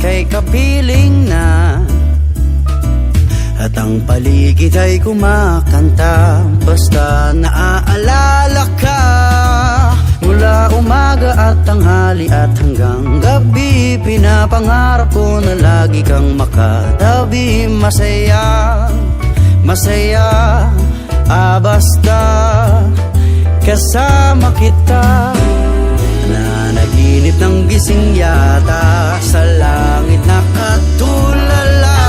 ika'y kapiling na, at ang paligid ay kumakanta. Basta naaalala ka, mula umaga at tanghali at hanggang gabi, pinapangarap ko na lagi kang makatabi. Masaya, masaya, basta kasama kita. Nanaginip ng gising yata, sa langit nakatulala.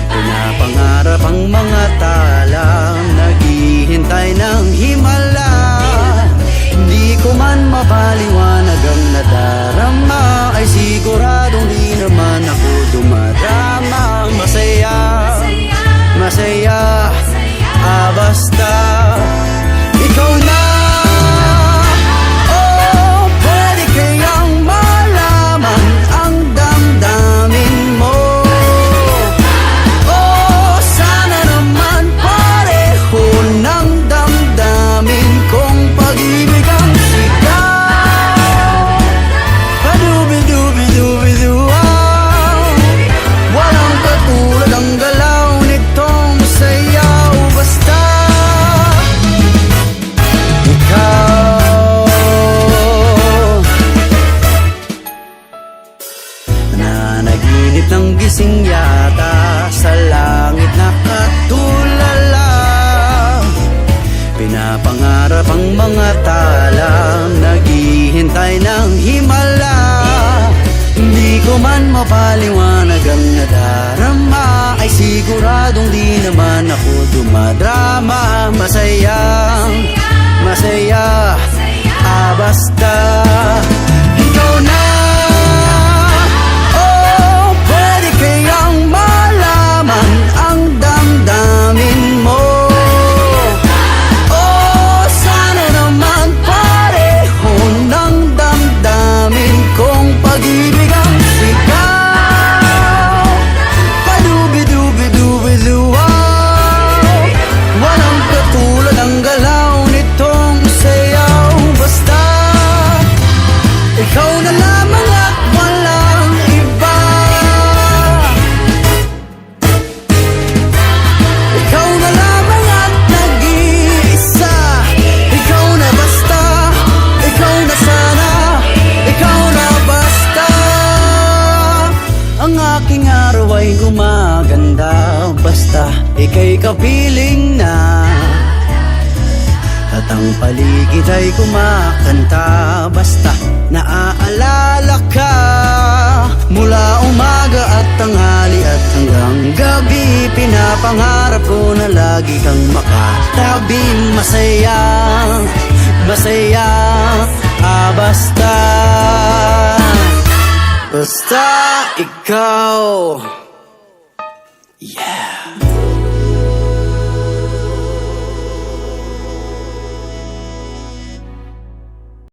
Pinapangarap ang mga tala, naghihintay ng himala. Hindi ko man mapaliwanag ang nadarama, ay siguradong di naman ako dumadama. Masaya, masaya, basta ikaw na. Oh, pwede kayang malaman ang damdamin mo. Oh, sana naman pareho ng damdamin kong pag-ibig ang sigaw. Padubi-dubi-dubi-duaw, walang katulad ang galaw nitong sayaw. Basta ikaw. Nanaginip ng gising yata, sa langit nakatulala. Pinapangarap ang mga tala, naghihintay ng himala. Hindi ko man mapaliwanag ang nadarama, ay siguradong di naman ako dumadrama. Masaya, masaya, basta ikaw na. Oh, pwede kayang malaman ang damdamin mo. Oh, sana naman pareho ng damdamin kong pag-ibig ang sigaw. Padubi-dubi-dubi-duaw, walang katulad ang galaw nitong sayaw. Basta ikaw na lamang at walang iba. Ikaw na lamang at nag-iisa. Ikaw na basta, ikaw na sana, ikaw na basta. Ang aking araw ay gumaganda, basta ika'y kapiling na, at ang paligid ay kumakanta. Basta naaalala ka, mula umaga at tanghali at hanggang gabi, pinapangarap ko na lagi kang makatabi. Masaya, masaya, basta basta ikaw. Yeah.